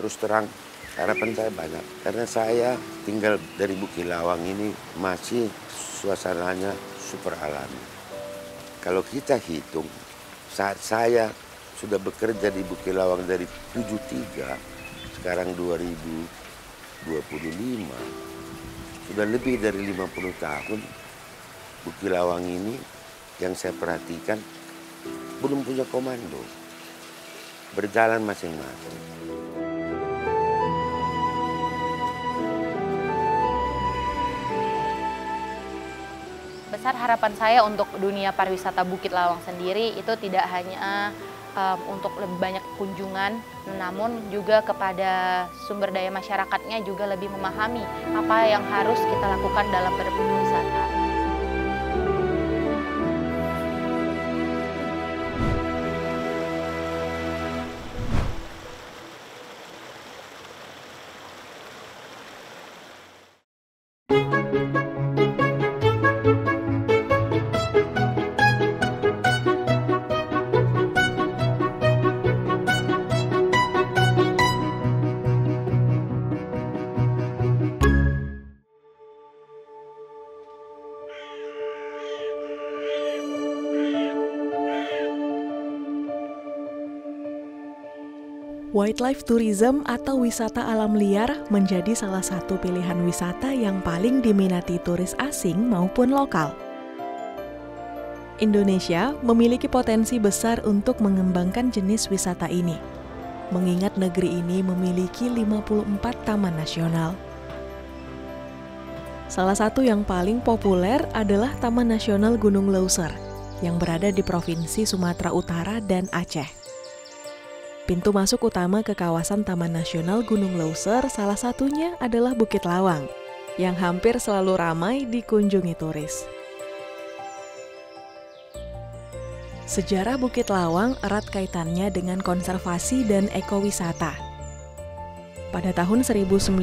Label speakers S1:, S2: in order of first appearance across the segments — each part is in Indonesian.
S1: terus terang harapan saya banyak. Karena saya tinggal dari Bukit Lawang ini masih suasananya super alami. Kalau kita hitung, saat saya sudah bekerja di Bukit Lawang dari 73, sekarang 2025, sudah lebih dari 50 tahun Bukit Lawang ini yang saya perhatikan belum punya komando, berjalan masing-masing.
S2: Besar harapan saya untuk dunia pariwisata Bukit Lawang sendiri itu tidak hanya untuk lebih banyak kunjungan, namun juga kepada sumber daya masyarakatnya juga lebih memahami apa yang harus kita lakukan dalam berwisata.
S3: Wildlife tourism atau wisata alam liar menjadi salah satu pilihan wisata yang paling diminati turis asing maupun lokal. Indonesia memiliki potensi besar untuk mengembangkan jenis wisata ini, mengingat negeri ini memiliki 54 taman nasional. Salah satu yang paling populer adalah Taman Nasional Gunung Leuser, yang berada di Provinsi Sumatera Utara dan Aceh. Pintu masuk utama ke kawasan Taman Nasional Gunung Leuser salah satunya adalah Bukit Lawang, yang hampir selalu ramai dikunjungi turis. Sejarah Bukit Lawang erat kaitannya dengan konservasi dan ekowisata. Pada tahun 1973,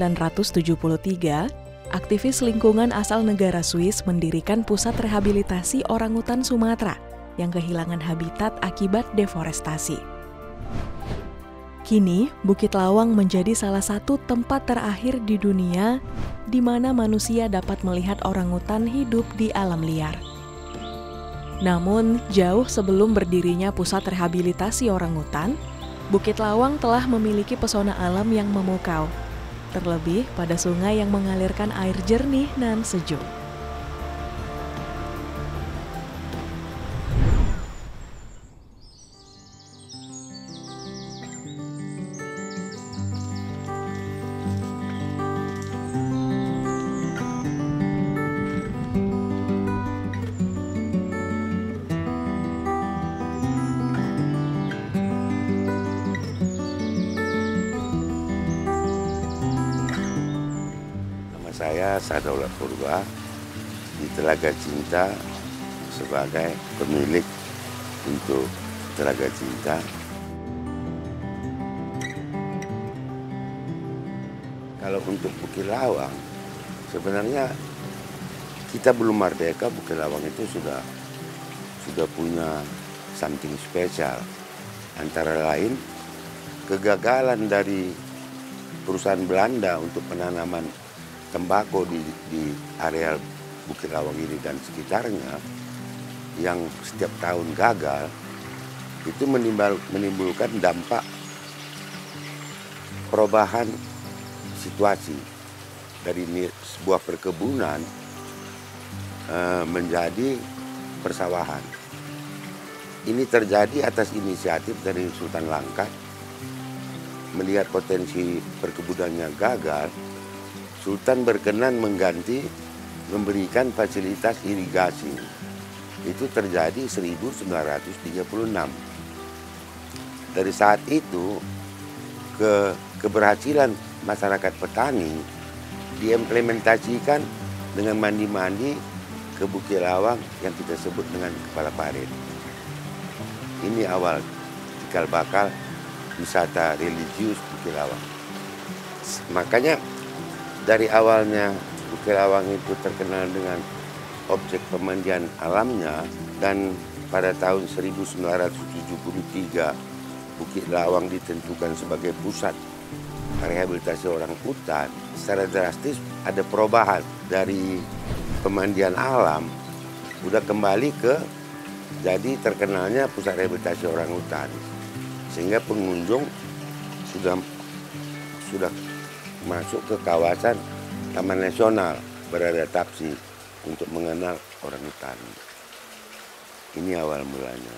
S3: aktivis lingkungan asal negara Swiss mendirikan pusat rehabilitasi orangutan Sumatera yang kehilangan habitat akibat deforestasi. Kini, Bukit Lawang menjadi salah satu tempat terakhir di dunia di mana manusia dapat melihat orangutan hidup di alam liar. Namun, jauh sebelum berdirinya pusat rehabilitasi orangutan, Bukit Lawang telah memiliki pesona alam yang memukau, terlebih pada sungai yang mengalirkan air jernih dan sejuk.
S1: Saya Sadaulat Purba di Telaga Cinta sebagai pemilik untuk Telaga Cinta. Kalau untuk Bukit Lawang, sebenarnya kita belum merdeka, Bukit Lawang itu sudah punya something spesial. Antara lain kegagalan dari perusahaan Belanda untuk penanaman tembakau di area Bukit Lawang ini dan sekitarnya yang setiap tahun gagal, itu menimbulkan dampak perubahan situasi dari sebuah perkebunan menjadi persawahan. Ini terjadi atas inisiatif dari Sultan Langkat. Melihat potensi perkebunannya gagal, Sultan berkenan memberikan fasilitas irigasi. Itu terjadi 1936. Dari saat itu, keberhasilan masyarakat petani diimplementasikan dengan mandi-mandi ke Bukit Lawang yang kita sebut dengan kepala parit. Ini awal cikal bakal wisata religius Bukit Lawang. Makanya dari awalnya Bukit Lawang itu terkenal dengan objek pemandian alamnya, dan pada tahun 1973 Bukit Lawang ditentukan sebagai pusat rehabilitasi orang hutan, secara drastis ada perubahan dari pemandian alam, udah kembali ke jadi terkenalnya pusat rehabilitasi orang hutan. Sehingga pengunjung sudah masuk ke kawasan Taman Nasional beradaptasi untuk mengenal orang hutan. Ini awal mulanya.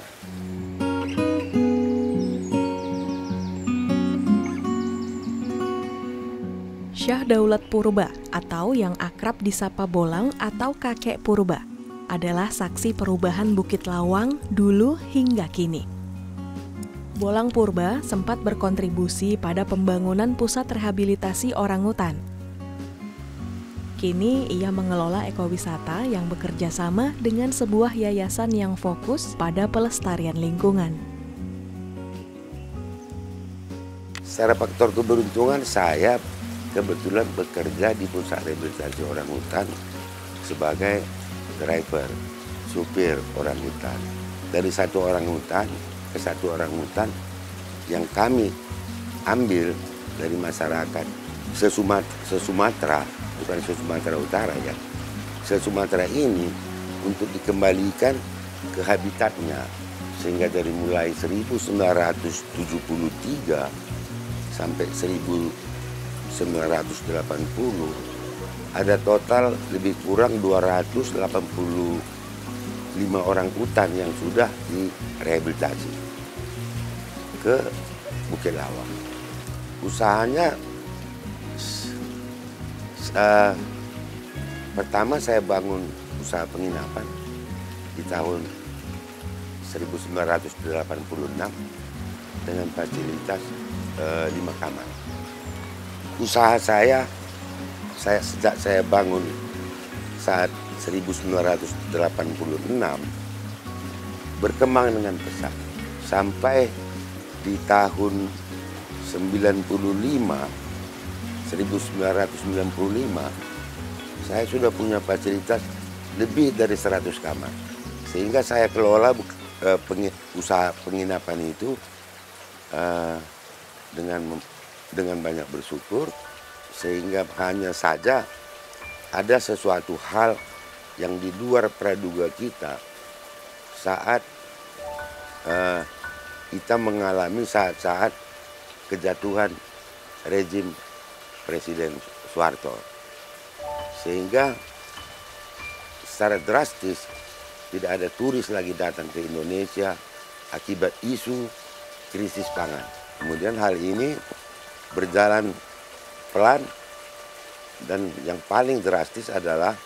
S3: Syah Daulat Purba atau yang akrab disapa Bolang atau Kakek Purba adalah saksi perubahan Bukit Lawang dulu hingga kini. Bolang Purba sempat berkontribusi pada pembangunan pusat rehabilitasi orangutan. Kini ia mengelola ekowisata yang bekerja sama dengan sebuah yayasan yang fokus pada pelestarian lingkungan.
S1: Secara faktor keberuntungan, saya kebetulan bekerja di pusat rehabilitasi orang hutan sebagai driver, supir orang hutan. Dari satu orang hutan ke satu orang hutan yang kami ambil dari masyarakat se-Sumatera, bukan se-Sumatera Utara ya. Se-Sumatera ini untuk dikembalikan ke habitatnya. Sehingga dari mulai 1973 sampai 1980 ada total lebih kurang 285 orang hutan yang sudah direhabilitasi ke Bukit Lawang. Usahanya pertama saya bangun usaha penginapan di tahun 1986 dengan fasilitas 5 kamar. Usaha sejak saya bangun saat 1986 berkembang dengan pesat sampai di tahun 1995 saya sudah punya fasilitas lebih dari 100 kamar, sehingga saya kelola usaha penginapan itu dengan banyak bersyukur. Sehingga hanya saja ada sesuatu hal yang di luar praduga kita saat kita mengalami saat-saat kejatuhan rezim Presiden Soeharto. Sehingga secara drastis tidak ada turis lagi datang ke Indonesia akibat isu krisis pangan. Kemudian hal ini berjalan pelan, dan yang paling drastis adalah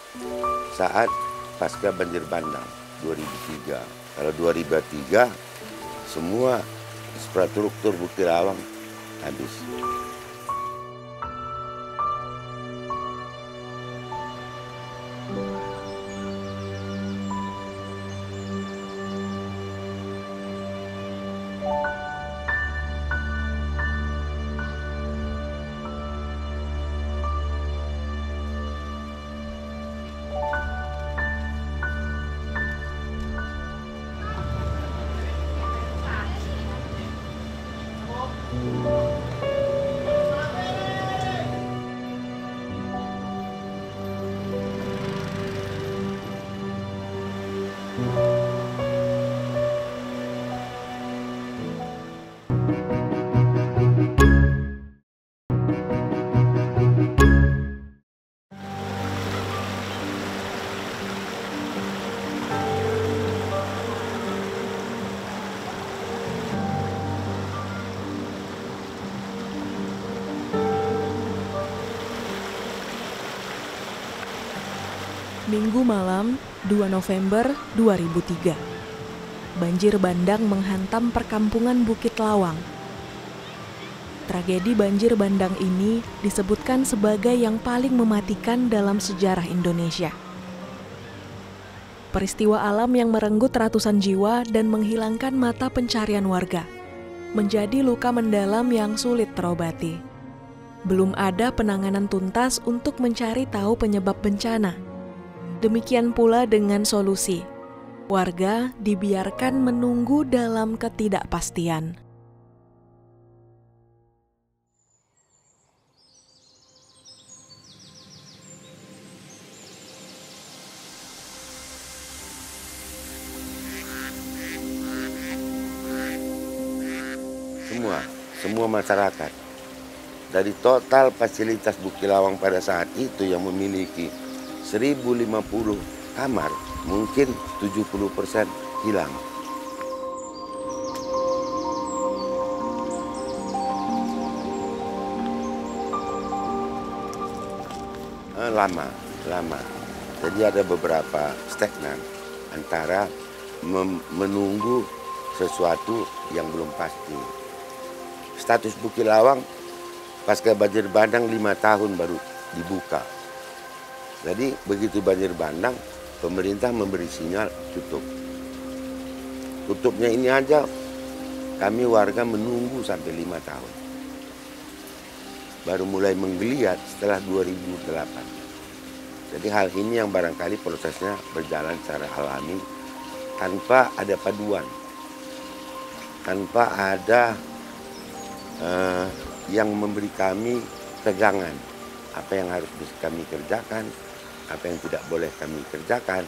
S1: saat pasca banjir bandang 2003. Kalau 2003 semua infrastruktur Bukit Lawang habis.
S3: Minggu malam 2 November 2003. Banjir bandang menghantam perkampungan Bukit Lawang. Tragedi banjir bandang ini disebutkan sebagai yang paling mematikan dalam sejarah Indonesia. Peristiwa alam yang merenggut ratusan jiwa dan menghilangkan mata pencarian warga menjadi luka mendalam yang sulit terobati. Belum ada penanganan tuntas untuk mencari tahu penyebab bencana. Demikian pula dengan solusi. Warga dibiarkan menunggu dalam ketidakpastian.
S1: semua masyarakat. Dari total fasilitas Bukit Lawang pada saat itu yang memiliki 1050 kamar, mungkin 70% hilang. Lama. Jadi ada beberapa stagnan antara menunggu sesuatu yang belum pasti. Status Bukit Lawang pasca banjir bandang 5 tahun baru dibuka. Jadi begitu banjir bandang, pemerintah memberi sinyal tutup. Tutupnya ini aja kami warga menunggu sampai 5 tahun. Baru mulai menggeliat setelah 2008. Jadi hal ini yang barangkali prosesnya berjalan secara alami tanpa ada paduan, tanpa ada yang memberi kami tegangan apa yang harus bisa kami kerjakan, apa yang tidak boleh kami kerjakan.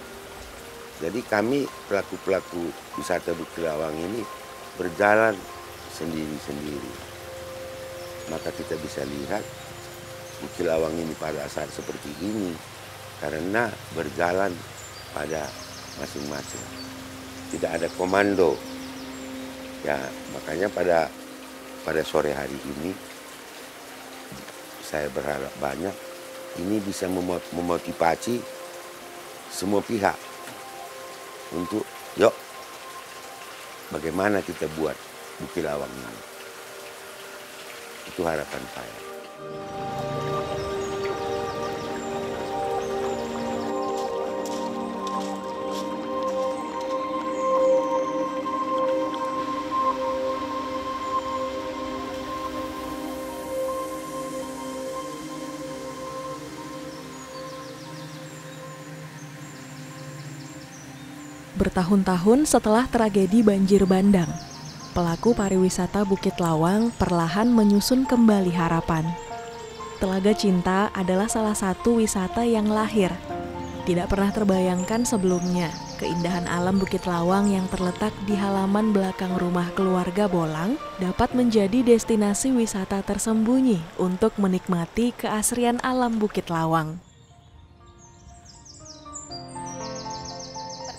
S1: Jadi kami pelaku-pelaku wisata Bukit Lawang ini berjalan sendiri-sendiri. Maka kita bisa lihat Bukit Lawang ini pada saat seperti ini karena berjalan pada masing-masing. Tidak ada komando. Ya, makanya pada sore hari ini saya berharap banyak ini bisa memotivasi semua pihak untuk yuk bagaimana kita buat Bukit Lawang ini. Itu harapan saya.
S3: Bertahun-tahun setelah tragedi banjir bandang, pelaku pariwisata Bukit Lawang perlahan menyusun kembali harapan. Telaga Cinta adalah salah satu wisata yang lahir. Tidak pernah terbayangkan sebelumnya, keindahan alam Bukit Lawang yang terletak di halaman belakang rumah keluarga Bolang dapat menjadi destinasi wisata tersembunyi untuk menikmati keasrian alam Bukit Lawang.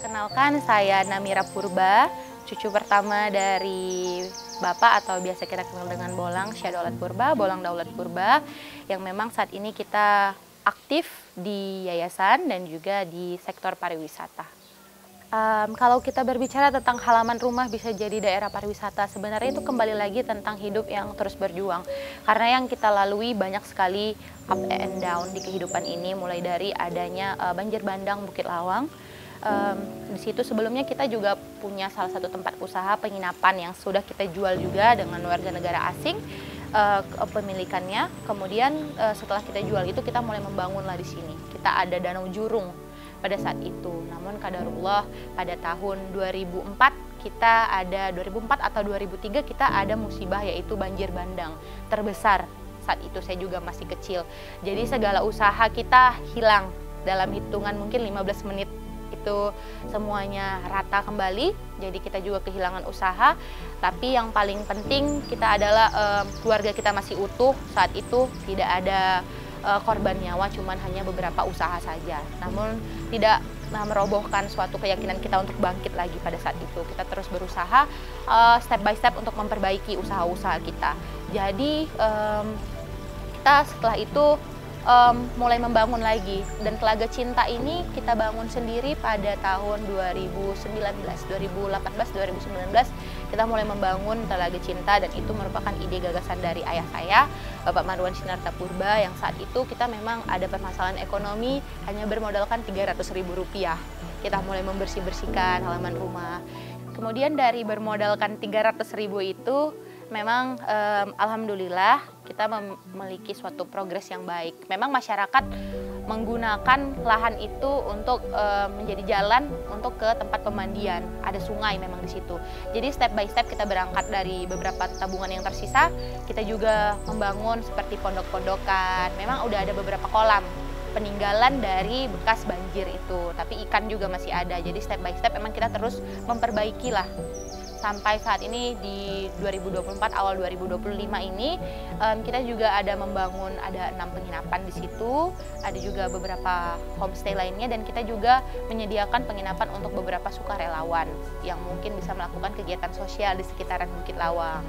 S2: Perkenalkan, saya Namira Purba, cucu pertama dari Bapak atau biasa kita kenal dengan Bolang Syah Daulat Purba, Bolang Daulat Purba, yang memang saat ini kita aktif di yayasan dan juga di sektor pariwisata. Kalau kita berbicara tentang halaman rumah bisa jadi daerah pariwisata, sebenarnya itu kembali lagi tentang hidup yang terus berjuang. Karena yang kita lalui banyak sekali up and down di kehidupan ini, mulai dari adanya banjir bandang Bukit Lawang. Di situ sebelumnya kita juga punya salah satu tempat usaha penginapan yang sudah kita jual juga dengan warga negara asing pemilikannya. Kemudian setelah kita jual itu kita mulai membangunlah di sini. Kita ada danau jurung pada saat itu. Namun qadarullah pada tahun 2004 atau 2003 kita ada musibah yaitu banjir bandang terbesar. Saat itu saya juga masih kecil. Jadi segala usaha kita hilang dalam hitungan mungkin 15 menit. Itu semuanya rata kembali, jadi kita juga kehilangan usaha. Tapi yang paling penting kita adalah keluarga kita masih utuh saat itu, tidak ada korban nyawa, cuman hanya beberapa usaha saja. Namun tidak merobohkan suatu keyakinan kita untuk bangkit lagi pada saat itu. Kita terus berusaha step by step untuk memperbaiki usaha-usaha kita. Jadi kita setelah itu mulai membangun lagi, dan Telaga Cinta ini kita bangun sendiri pada tahun 2018, 2019 kita mulai membangun Telaga Cinta, dan itu merupakan ide gagasan dari ayah saya, Bapak Marwan Sinarta Purba, yang saat itu kita memang ada permasalahan ekonomi, hanya bermodalkan Rp300.000. Kita mulai membersih-bersihkan halaman rumah. Kemudian dari bermodalkan 300.000 itu memang alhamdulillah kita memiliki suatu progres yang baik. Memang masyarakat menggunakan lahan itu untuk menjadi jalan untuk ke tempat pemandian. Ada sungai memang di situ. Jadi step by step kita berangkat dari beberapa tabungan yang tersisa. Kita juga membangun seperti pondok-pondokan. Memang udah ada beberapa kolam peninggalan dari bekas banjir itu. Tapi ikan juga masih ada. Jadi step by step memang kita terus memperbaiki lah sampai saat ini di 2024 awal 2025 ini kita juga ada membangun ada 6 penginapan di situ, ada juga beberapa homestay lainnya, dan kita juga menyediakan penginapan untuk beberapa sukarelawan yang mungkin bisa melakukan kegiatan sosial di sekitaran Bukit Lawang.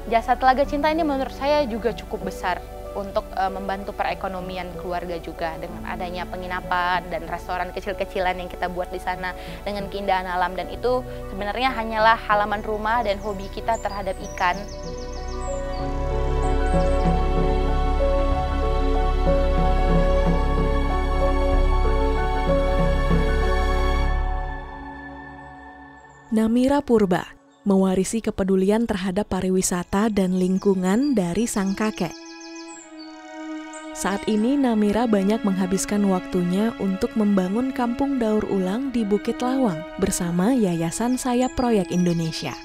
S2: Jasa Telaga Cinta ini menurut saya juga cukup besar untuk membantu perekonomian keluarga juga dengan adanya penginapan dan restoran kecil-kecilan yang kita buat di sana dengan keindahan alam, dan itu sebenarnya hanyalah halaman rumah dan hobi kita terhadap ikan.
S3: Namira Purba mewarisi kepedulian terhadap pariwisata dan lingkungan dari sang kakek. Saat ini Namira banyak menghabiskan waktunya untuk membangun kampung daur ulang di Bukit Lawang bersama Yayasan Sayap Proyek Indonesia.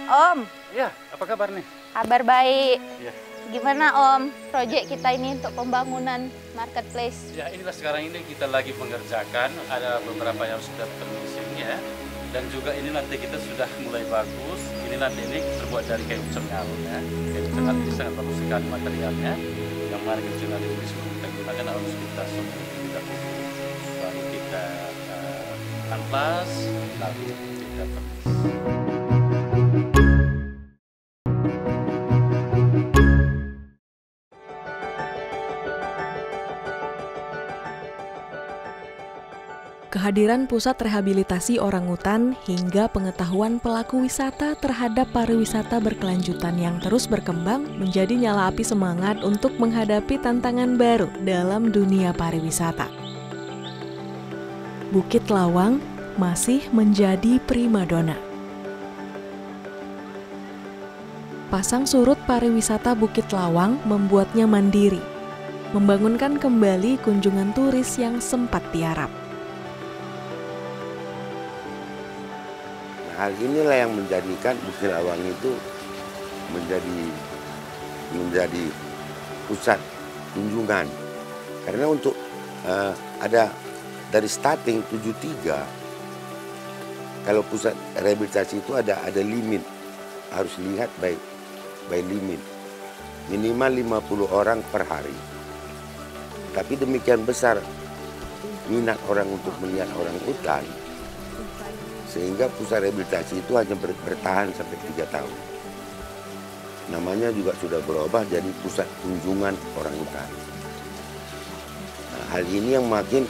S2: Om.
S4: Ya, apa kabar nih?
S2: Kabar baik.
S4: Ya.
S2: Gimana Om, proyek kita ini untuk pembangunan marketplace?
S4: Ya, inilah sekarang ini kita lagi mengerjakan, ada beberapa yang sudah finishing ya. Dan juga ini nanti kita sudah mulai bagus. Ini nanti ini terbuat dari kayu cengal ya. Kayu cengal ini sangat bagus sekali materialnya. Yang mana kayu cengal ini sebelum kita gunakan harus kita semua kita pupuk, baru kita amplas, lalu kita finish.
S3: Kehadiran pusat rehabilitasi orangutan hingga pengetahuan pelaku wisata terhadap pariwisata berkelanjutan yang terus berkembang menjadi nyala api semangat untuk menghadapi tantangan baru dalam dunia pariwisata. Bukit Lawang masih menjadi primadona. Pasang surut pariwisata Bukit Lawang membuatnya mandiri, membangunkan kembali kunjungan turis yang sempat tiarap.
S1: Hal inilah yang menjadikan Bukit Lawang itu menjadi pusat kunjungan. Karena untuk ada dari starting 73, kalau pusat rehabilitasi itu ada limit, harus lihat by limit, minimal 50 orang per hari. Tapi demikian besar minat orang untuk melihat orangutan, sehingga pusat rehabilitasi itu hanya bertahan sampai 3 tahun. Namanya juga sudah berubah jadi pusat kunjungan orangutan. Nah, hal ini yang makin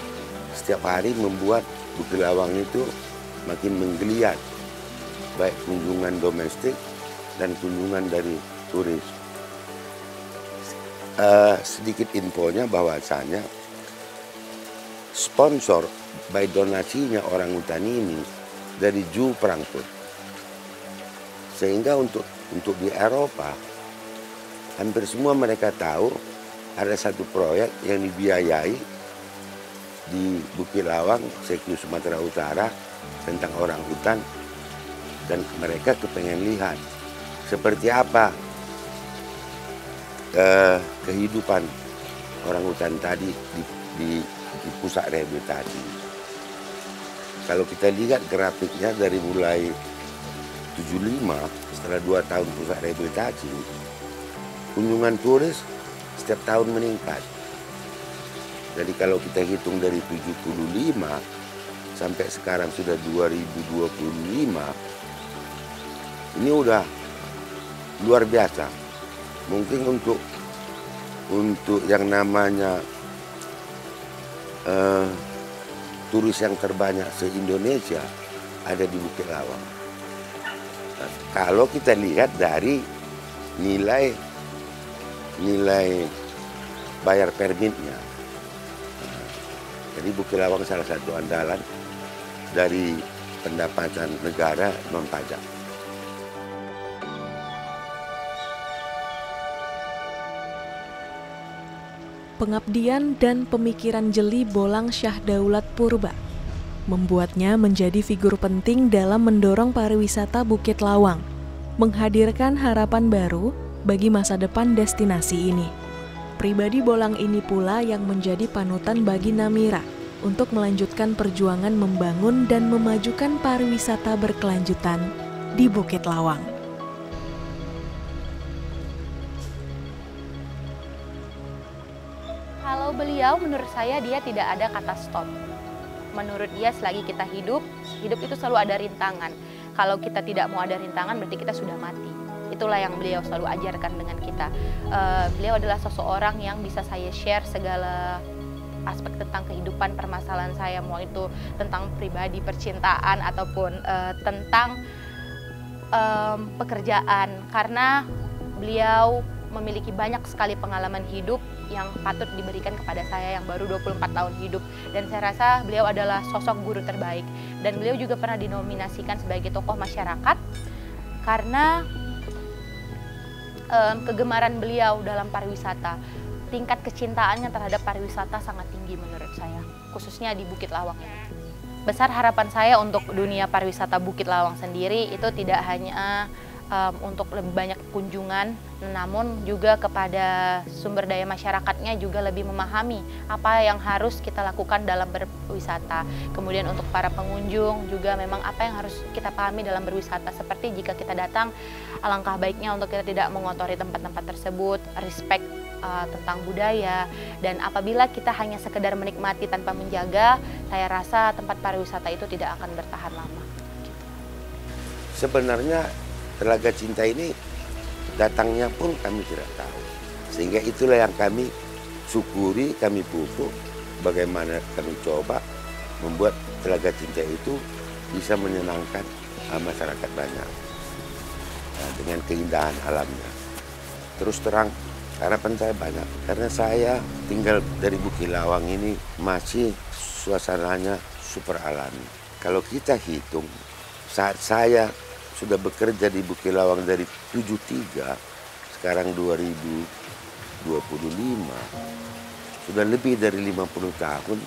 S1: setiap hari membuat Bukit Lawang itu makin menggeliat, baik kunjungan domestik dan kunjungan dari turis. Sedikit infonya bahwasanya sponsor by donasinya orangutan ini dari Zoo Frankfurt. Sehingga untuk di Eropa hampir semua mereka tahu ada satu proyek yang dibiayai di Bukit Lawang, Sekyu Sumatera Utara tentang orangutan, dan mereka kepengen lihat seperti apa kehidupan orangutan tadi di pusat rehabilitasi. Kalau kita lihat grafiknya dari mulai 75, setelah 2 tahun pusat rehabilitasi, kunjungan turis setiap tahun meningkat. Jadi kalau kita hitung dari 75 sampai sekarang sudah 2025, ini udah luar biasa. Mungkin untuk yang namanya turis yang terbanyak se-Indonesia ada di Bukit Lawang. Nah, kalau kita lihat dari nilai bayar permitnya, jadi Bukit Lawang salah satu andalan dari pendapatan negara non pajak.
S3: Pengabdian dan pemikiran jeli Bolang Syah Daulat Purba membuatnya menjadi figur penting dalam mendorong pariwisata Bukit Lawang, menghadirkan harapan baru bagi masa depan destinasi ini. Pribadi Bolang ini pula yang menjadi panutan bagi Namira untuk melanjutkan perjuangan membangun dan memajukan pariwisata berkelanjutan di Bukit Lawang.
S2: Kalau beliau, menurut saya dia tidak ada kata stop. Menurut dia selagi kita hidup itu selalu ada rintangan. Kalau kita tidak mau ada rintangan berarti kita sudah mati. Itulah yang beliau selalu ajarkan dengan kita. Beliau adalah seseorang yang bisa saya share segala aspek tentang kehidupan, permasalahan saya, mau itu tentang pribadi, percintaan, ataupun tentang pekerjaan. Karena beliau memiliki banyak sekali pengalaman hidup yang patut diberikan kepada saya yang baru 24 tahun hidup. Dan saya rasa beliau adalah sosok guru terbaik. Dan beliau juga pernah dinominasikan sebagai tokoh masyarakat karena kegemaran beliau dalam pariwisata. Tingkat kecintaannya terhadap pariwisata sangat tinggi menurut saya, khususnya di Bukit Lawang. Besar harapan saya untuk dunia pariwisata Bukit Lawang sendiri itu tidak hanya untuk lebih banyak kunjungan, namun juga kepada sumber daya masyarakatnya juga lebih memahami apa yang harus kita lakukan dalam berwisata. Kemudian untuk para pengunjung juga memang apa yang harus kita pahami dalam berwisata. Seperti jika kita datang, alangkah baiknya untuk kita tidak mengotori tempat-tempat tersebut, respect tentang budaya, dan apabila kita hanya sekedar menikmati tanpa menjaga, saya rasa tempat pariwisata itu tidak akan bertahan lama.
S1: Sebenarnya Telaga Cinta ini datangnya pun kami tidak tahu. Sehingga itulah yang kami syukuri, kami pupuk, bagaimana kami coba membuat Telaga Cinta itu bisa menyenangkan masyarakat banyak dengan keindahan alamnya. Terus terang, harapan saya banyak. Karena saya tinggal dari Bukit Lawang ini masih suasananya super alami. Kalau kita hitung, saat saya sudah bekerja di Bukit Lawang dari 73, sekarang 2025, sudah lebih dari 50 tahun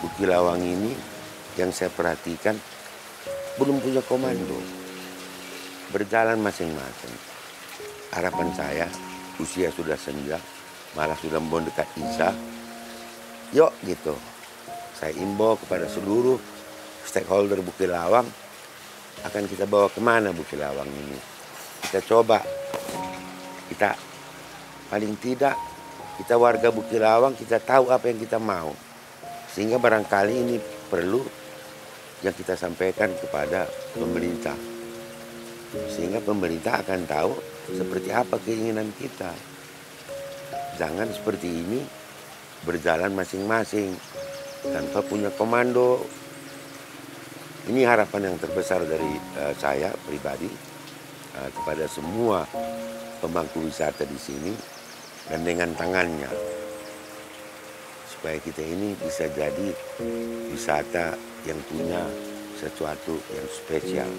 S1: Bukit Lawang ini yang saya perhatikan belum punya komando, berjalan masing-masing. Harapan saya, usia sudah senja, malah sudah mau dekat Isya, yuk gitu, saya imbau kepada seluruh stakeholder Bukit Lawang, akan kita bawa kemana Bukit Lawang ini. Kita coba, kita paling tidak, kita warga Bukit Lawang, kita tahu apa yang kita mau. Sehingga barangkali ini perlu yang kita sampaikan kepada pemerintah. Sehingga pemerintah akan tahu seperti apa keinginan kita. Jangan seperti ini, berjalan masing-masing, tanpa punya komando. Ini harapan yang terbesar dari saya pribadi kepada semua pemangku wisata di sini dan dengan tangannya, supaya kita ini bisa jadi wisata yang punya sesuatu yang spesial.